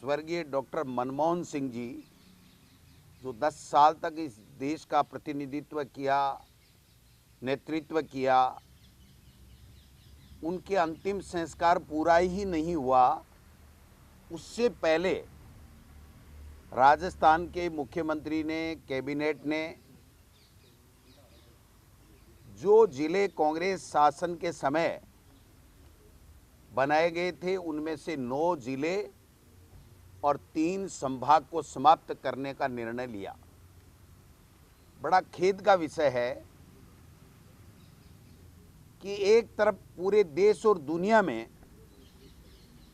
स्वर्गीय डॉक्टर मनमोहन सिंह जी जो 10 साल तक इस देश का प्रतिनिधित्व किया, नेतृत्व किया, उनके अंतिम संस्कार पूरा ही नहीं हुआ। उससे पहले राजस्थान के मुख्यमंत्री ने, कैबिनेट ने जो जिले कांग्रेस शासन के समय बनाए गए थे, उनमें से 9 जिले और 3 संभाग को समाप्त करने का निर्णय लिया। बड़ा खेद का विषय है कि एक तरफ पूरे देश और दुनिया में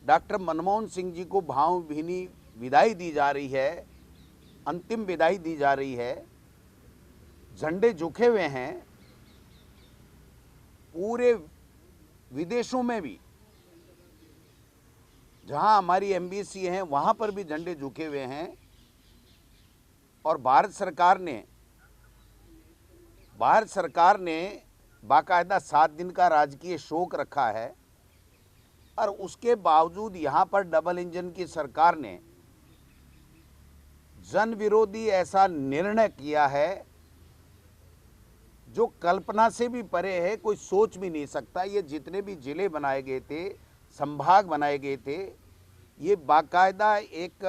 डॉक्टर मनमोहन सिंह जी को भावभीनी विदाई दी जा रही है, अंतिम विदाई दी जा रही है, झंडे झुके हुए हैं। पूरे विदेशों में भी जहां हमारी एम्बेसी है वहां पर भी झंडे झुके हुए हैं और भारत सरकार ने बाकायदा 7 दिन का राजकीय शोक रखा है। और उसके बावजूद यहां पर डबल इंजन की सरकार ने जन विरोधी ऐसा निर्णय किया है जो कल्पना से भी परे है, कोई सोच भी नहीं सकता। ये जितने भी जिले बनाए गए थे, संभाग बनाए गए थे, ये बाकायदा एक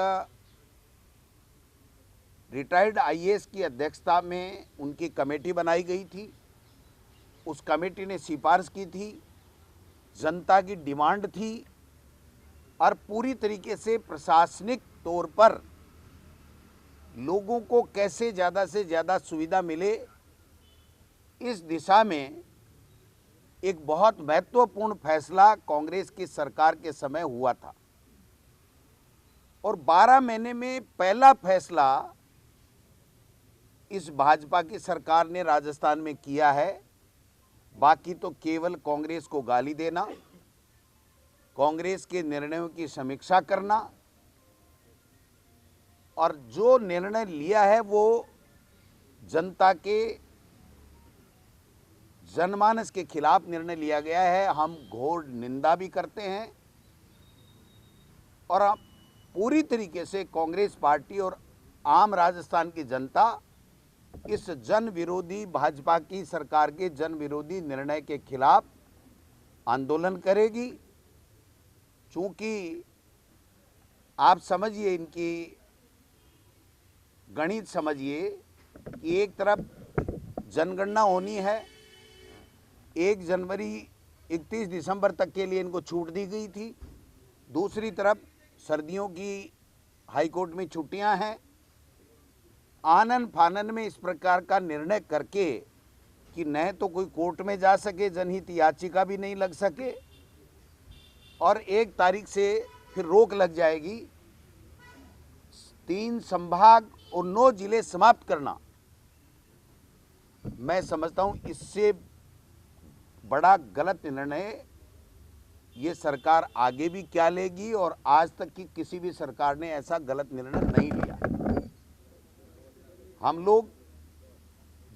रिटायर्ड आईएएस की अध्यक्षता में उनकी कमेटी बनाई गई थी। उस कमेटी ने सिफारिश की थी, जनता की डिमांड थी और पूरी तरीके से प्रशासनिक तौर पर लोगों को कैसे ज़्यादा से ज़्यादा सुविधा मिले, इस दिशा में एक बहुत महत्वपूर्ण फैसला कांग्रेस की सरकार के समय हुआ था। और 12 महीने में पहला फैसला इस भाजपा की सरकार ने राजस्थान में किया है। बाकी तो केवल कांग्रेस को गाली देना, कांग्रेस के निर्णयों की समीक्षा करना और जो निर्णय लिया है वो जनता के जनमानस के खिलाफ निर्णय लिया गया है। हम घोर निंदा भी करते हैं और पूरी तरीके से कांग्रेस पार्टी और आम राजस्थान की जनता इस जन विरोधी भाजपा की सरकार के जन विरोधी निर्णय के खिलाफ आंदोलन करेगी। चूंकि आप समझिए, इनकी गणित समझिए कि एक तरफ जनगणना होनी है, 1 जनवरी 31 दिसंबर तक के लिए इनको छूट दी गई थी। दूसरी तरफ सर्दियों की हाईकोर्ट में छुट्टियां हैं। आनन फानन में इस प्रकार का निर्णय करके कि न तो कोई कोर्ट में जा सके, जनहित याचिका भी नहीं लग सके और 1 तारीख से फिर रोक लग जाएगी, 3 संभाग और 9 जिले समाप्त करना, मैं समझता हूं इससे बड़ा गलत निर्णय ये सरकार आगे भी क्या लेगी और आज तक की किसी भी सरकार ने ऐसा गलत निर्णय नहीं लिया। हम लोग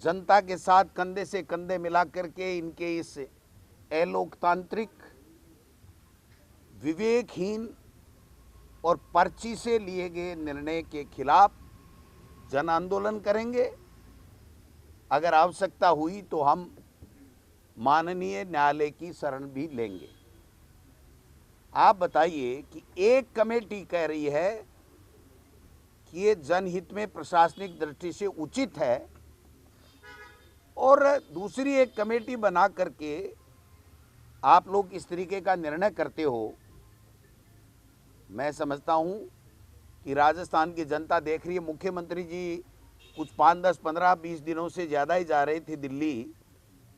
जनता के साथ कंधे से कंधे मिलाकर के इनके इस अलोकतांत्रिक, विवेकहीन और पर्ची से लिए गए निर्णय के खिलाफ जन आंदोलन करेंगे। अगर आवश्यकता हुई तो हम माननीय न्यायालय की शरण भी लेंगे। आप बताइए कि एक कमेटी कह रही है कि ये जनहित में प्रशासनिक दृष्टि से उचित है और दूसरी एक कमेटी बना करके आप लोग इस तरीके का निर्णय करते हो। मैं समझता हूं कि राजस्थान की जनता देख रही है। मुख्यमंत्री जी कुछ 5, 10, 15, 20 दिनों से ज़्यादा ही जा रहे थे दिल्ली,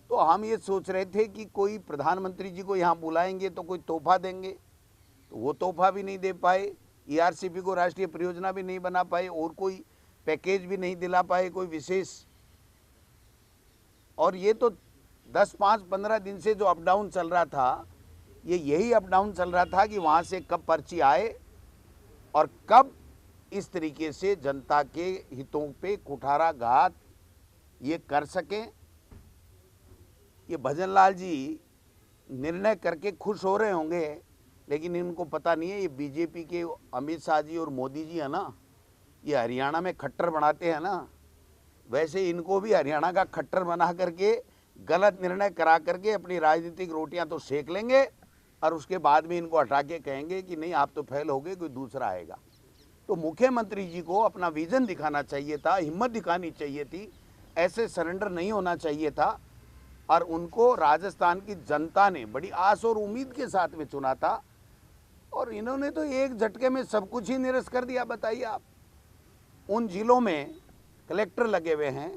तो हम ये सोच रहे थे कि कोई प्रधानमंत्री जी को यहाँ बुलाएंगे तो कोई तोहफा देंगे, तो वो तोहफा भी नहीं दे पाए। ईआरसीपी को राष्ट्रीय परियोजना भी नहीं बना पाए और कोई पैकेज भी नहीं दिला पाए, कोई विशेष। और ये तो 10, 5, 15 दिन से जो अप डाउन चल रहा था, ये यही अप डाउन चल रहा था कि वहाँ से कब पर्ची आए और कब इस तरीके से जनता के हितों पे कुठाराघात ये कर सकें। ये भजन लाल जी निर्णय करके खुश हो रहे होंगे, लेकिन इनको पता नहीं है, ये बीजेपी के अमित शाह जी और मोदी जी है ना, ये हरियाणा में खट्टर बनाते हैं ना, वैसे इनको भी हरियाणा का खट्टर बना करके गलत निर्णय करा करके अपनी राजनीतिक रोटियां तो सेक लेंगे और उसके बाद में इनको हटा के कहेंगे कि नहीं आप तो फेल हो गए, कोई दूसरा आएगा। तो मुख्यमंत्री जी को अपना विजन दिखाना चाहिए था, हिम्मत दिखानी चाहिए थी, ऐसे सरेंडर नहीं होना चाहिए था। और उनको राजस्थान की जनता ने बड़ी आस और उम्मीद के साथ में चुना था और इन्होंने तो एक झटके में सब कुछ ही निरस्त कर दिया। बताइए आप, उन जिलों में कलेक्टर लगे हुए हैं,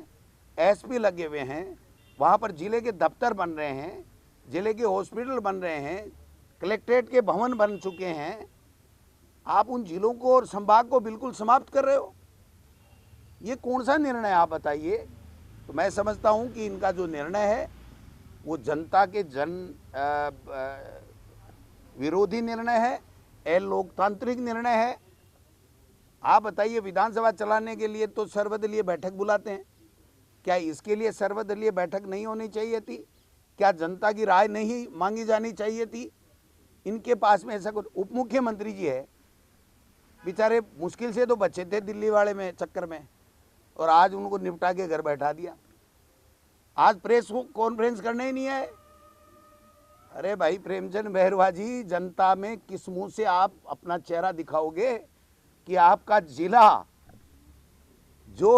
एसपी लगे हुए हैं, वहाँ पर जिले के दफ्तर बन रहे हैं, जिले के हॉस्पिटल बन रहे हैं, कलेक्ट्रेट के भवन बन चुके हैं। आप उन जिलों को और संभाग को बिल्कुल समाप्त कर रहे हो। ये कौन सा निर्णय आप बताइए। तो मैं समझता हूँ कि इनका जो निर्णय है वो जनता के विरोधी निर्णय है, अलोकतांत्रिक निर्णय है। आप बताइए, विधानसभा चलाने के लिए तो सर्वदलीय बैठक बुलाते हैं, क्या इसके लिए सर्वदलीय बैठक नहीं होनी चाहिए थी? क्या जनता की राय नहीं मांगी जानी चाहिए थी? इनके पास में ऐसा कुछ, उप मुख्यमंत्री जी है बेचारे, मुश्किल से तो बचे थे दिल्ली वाले में चक्कर में, और आज उनको निपटा के घर बैठा दिया। आज प्रेस कॉन्फ्रेंस करने ही नहीं आए। अरे भाई प्रेमचंद बैरवा जी, जनता में किस मुंह से आप अपना चेहरा दिखाओगे कि आपका जिला जो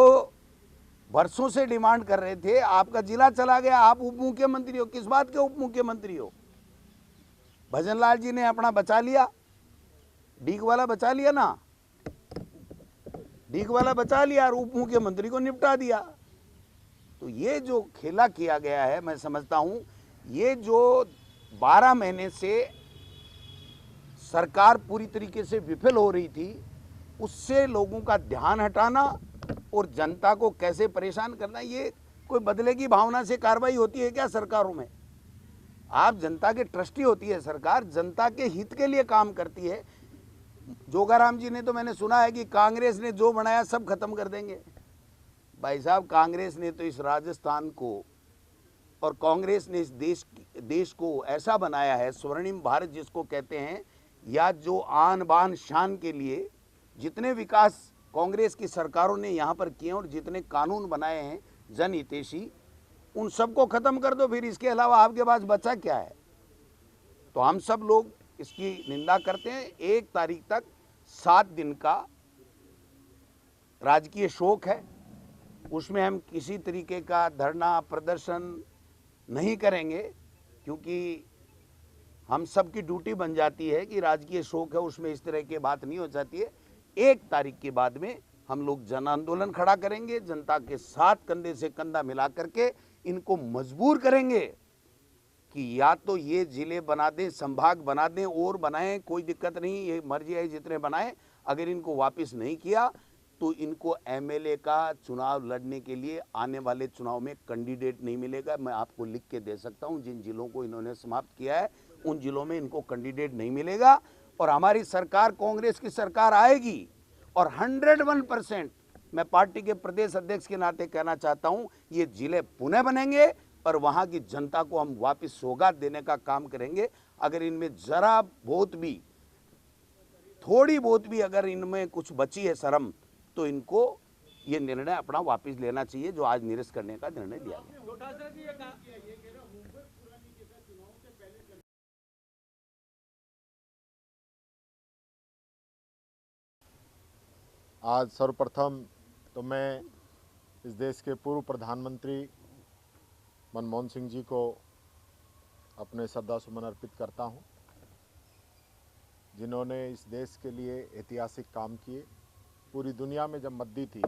वर्षों से डिमांड कर रहे थे, आपका जिला चला गया, आप उप मुख्यमंत्री हो। किस बात के उप मुख्यमंत्री हो? भजनलाल जी ने अपना बचा लिया, डीग वाला बचा लिया ना, डीग वाला बचा लिया और उप मुख्यमंत्री को निपटा दिया। तो ये जो खेला किया गया है, मैं समझता हूं ये जो 12 महीने से सरकार पूरी तरीके से विफल हो रही थी, उससे लोगों का ध्यान हटाना और जनता को कैसे परेशान करना, ये कोई बदले की भावना से कार्रवाई होती है क्या सरकारों में? आप जनता के ट्रस्टी होती है सरकार, जनता के हित के लिए काम करती है। जोगाराम जी ने तो मैंने सुना है कि कांग्रेस ने जो बनाया सब खत्म कर देंगे। भाई साहब, कांग्रेस ने तो इस राजस्थान को और कांग्रेस ने इस देश को ऐसा बनाया है, स्वर्णिम भारत जिसको कहते हैं, या जो आन बान शान के लिए जितने विकास कांग्रेस की सरकारों ने यहाँ पर किए और जितने कानून बनाए हैं जनहितैषी, उन सबको खत्म कर दो, फिर इसके अलावा आपके पास बचा क्या है? तो हम सब लोग इसकी निंदा करते हैं। 1 तारीख तक 7 दिन का राजकीय शोक है, उसमें हम किसी तरीके का धरना प्रदर्शन नहीं करेंगे, क्योंकि हम सब की ड्यूटी बन जाती है कि राजकीय शोक है, उसमें इस तरह की बात नहीं हो जाती है। 1 तारीख के बाद में हम लोग जन आंदोलन खड़ा करेंगे, जनता के साथ कंधे से कंधा मिला करके इनको मजबूर करेंगे कि या तो ये जिले बना दें, संभाग बना दें और बनाएं, कोई दिक्कत नहीं, ये मर्जी है जितने बनाएं। अगर इनको वापस नहीं किया तो इनको एमएलए का चुनाव लड़ने के लिए आने वाले चुनाव में कैंडिडेट नहीं मिलेगा। मैं आपको लिख के दे सकता हूं, जिन जिलों को इन्होंने समाप्त किया है उन जिलों में इनको कैंडिडेट नहीं मिलेगा और हमारी सरकार, कांग्रेस की सरकार आएगी। और 101% मैं पार्टी के प्रदेश अध्यक्ष के नाते कहना चाहता हूं, ये जिले पुनः बनेंगे और वहां की जनता को हम वापस सौगात देने का काम करेंगे। अगर इनमें जरा बहुत भी, थोड़ी बहुत भी अगर इनमें कुछ बची है शर्म, तो इनको ये निर्णय अपना वापस लेना चाहिए जो आज निरस्त करने का निर्णय लिया गया। आज सर्वप्रथम तो मैं इस देश के पूर्व प्रधानमंत्री मनमोहन सिंह जी को अपने श्रद्धासुमन अर्पित करता हूं, जिन्होंने इस देश के लिए ऐतिहासिक काम किए। पूरी दुनिया में जब मंदी थी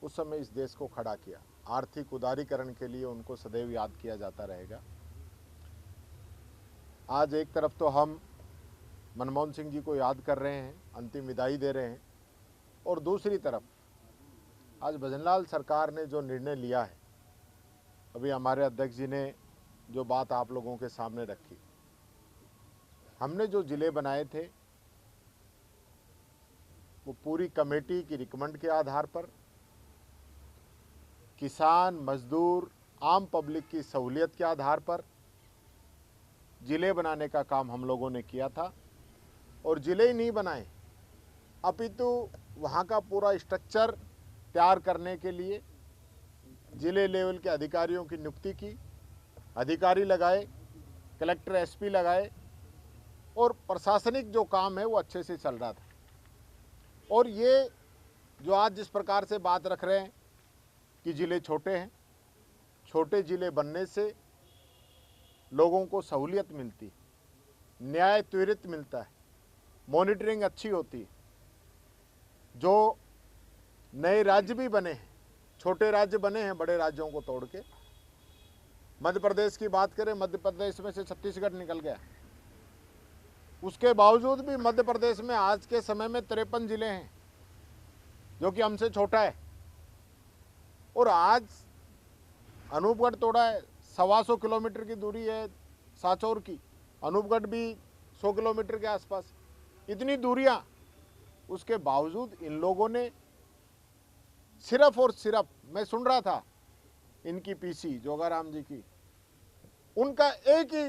उस समय इस देश को खड़ा किया। आर्थिक उदारीकरण के लिए उनको सदैव याद किया जाता रहेगा। आज एक तरफ तो हम मनमोहन सिंह जी को याद कर रहे हैं, अंतिम विदाई दे रहे हैं, और दूसरी तरफ आज भजनलाल सरकार ने जो निर्णय लिया है, अभी हमारे अध्यक्ष जी ने जो बात आप लोगों के सामने रखी, हमने जो ज़िले बनाए थे वो पूरी कमेटी की रिकमेंड के आधार पर किसान, मजदूर, आम पब्लिक की सहूलियत के आधार पर ज़िले बनाने का काम हम लोगों ने किया था। और जिले ही नहीं बनाए, अपितु वहाँ का पूरा स्ट्रक्चर तैयार करने के लिए जिले लेवल के अधिकारियों की नियुक्ति की, अधिकारी लगाए, कलेक्टर एसपी लगाए और प्रशासनिक जो काम है वो अच्छे से चल रहा था। और ये जो आज जिस प्रकार से बात रख रहे हैं कि जिले छोटे हैं, छोटे जिले बनने से लोगों को सहूलियत मिलती है, न्याय त्वरित मिलता है, मॉनिटरिंग अच्छी होती है। जो नए राज्य भी बने हैं, छोटे राज्य बने हैं बड़े राज्यों को तोड़ के, मध्य प्रदेश की बात करें, मध्य प्रदेश में से छत्तीसगढ़ निकल गया, उसके बावजूद भी मध्य प्रदेश में आज के समय में 53 जिले हैं, जो कि हमसे छोटा है। और आज अनूपगढ़ तोड़ा है, 125 किलोमीटर की दूरी है सांचौर की, अनूपगढ़ भी 100 किलोमीटर के आसपास, इतनी दूरियां, उसके बावजूद इन लोगों ने सिर्फ और सिर्फ, मैं सुन रहा था इनकी पीसी जोगाराम जी की, उनका एक ही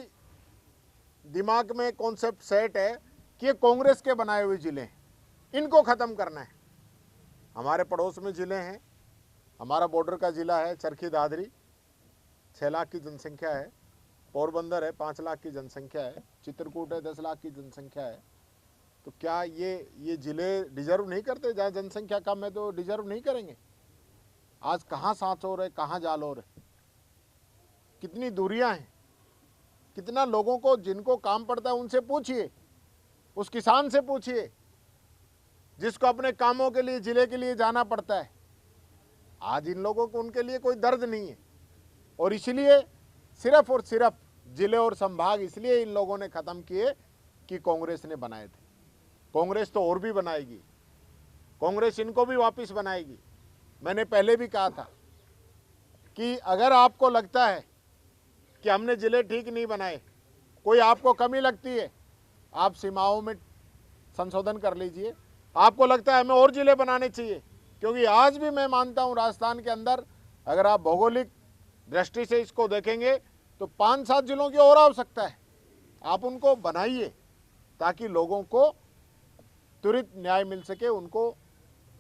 दिमाग में कॉन्सेप्ट सेट है कि ये कांग्रेस के बनाए हुए जिले हैं, इनको खत्म करना है। हमारे पड़ोस में जिले हैं, हमारा बॉर्डर का जिला है चरखी दादरी, 6 लाख की जनसंख्या है, पोरबंदर है 5 लाख की जनसंख्या है, चित्रकूट है 10 लाख की जनसंख्या है। तो क्या ये जिले डिजर्व नहीं करते? जहाँ जनसंख्या कम है तो डिजर्व नहीं करेंगे? आज कहाँ सांचौर है, कहाँ जालौर है, कितनी दूरियां हैं, कितना लोगों को जिनको काम पड़ता है उनसे पूछिए, उस किसान से पूछिए जिसको अपने कामों के लिए जिले के लिए जाना पड़ता है। आज इन लोगों को उनके लिए कोई दर्द नहीं है, और इसलिए सिर्फ और सिर्फ जिले और संभाग इसलिए इन लोगों ने खत्म किए कि कांग्रेस ने बनाए थे। कांग्रेस तो और भी बनाएगी, कांग्रेस इनको भी वापस बनाएगी। मैंने पहले भी कहा था कि अगर आपको लगता है कि हमने जिले ठीक नहीं बनाए, कोई आपको कमी लगती है, आप सीमाओं में संशोधन कर लीजिए। आपको लगता है हमें और जिले बनाने चाहिए, क्योंकि आज भी मैं मानता हूं राजस्थान के अंदर अगर आप भौगोलिक दृष्टि से इसको देखेंगे तो 5-7 जिलों की और आवश्यकता है। आप उनको बनाइए ताकि लोगों को त्वरित न्याय मिल सके, उनको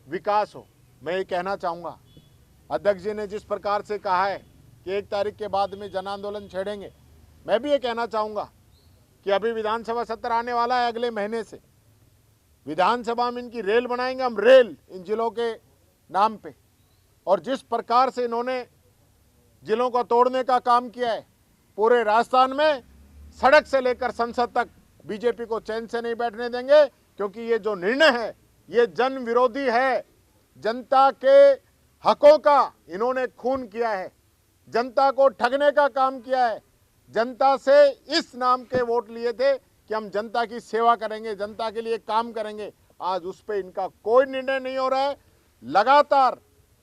विकास हो। मैं ये कहना चाहूँगा, अध्यक्ष जी ने जिस प्रकार से कहा है कि 1 तारीख के बाद में जन आंदोलन छेड़ेंगे, मैं भी ये कहना चाहूँगा कि अभी विधानसभा सत्र आने वाला है, अगले महीने से विधानसभा में इनकी रेल बनाएंगे हम, रेल इन जिलों के नाम पे। और जिस प्रकार से इन्होंने जिलों को तोड़ने का काम किया है, पूरे राजस्थान में सड़क से लेकर संसद तक बीजेपी को चैन से नहीं बैठने देंगे, क्योंकि ये जो निर्णय है ये जन विरोधी है। जनता के हकों का इन्होंने खून किया है, जनता को ठगने का काम किया है, जनता से इस नाम के वोट लिए थे कि हम जनता की सेवा करेंगे, जनता के लिए काम करेंगे। आज उस पर इनका कोई निर्णय नहीं हो रहा है। लगातार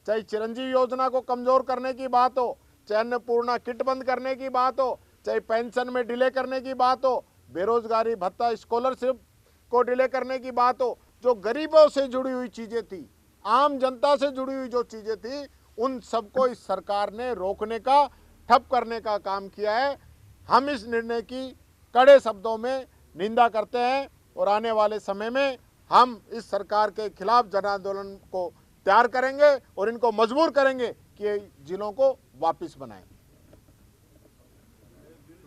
चाहे चिरंजीवी योजना को कमजोर करने की बात हो, चाहे अन्नपूर्णा किट बंद करने की बात हो, चाहे पेंशन में डिले करने की बात हो, बेरोजगारी भत्ता स्कॉलरशिप को डिले करने की बात हो, जो गरीबों से जुड़ी हुई चीजें थी, आम जनता से जुड़ी हुई जो चीजें थी, उन सबको इस सरकार ने रोकने का, ठप करने का काम किया है। हम इस निर्णय की कड़े शब्दों में निंदा करते हैं और आने वाले समय में हम इस सरकार के खिलाफ जन आंदोलन को तैयार करेंगे और इनको मजबूर करेंगे कि जिलों को वापस बनाएं।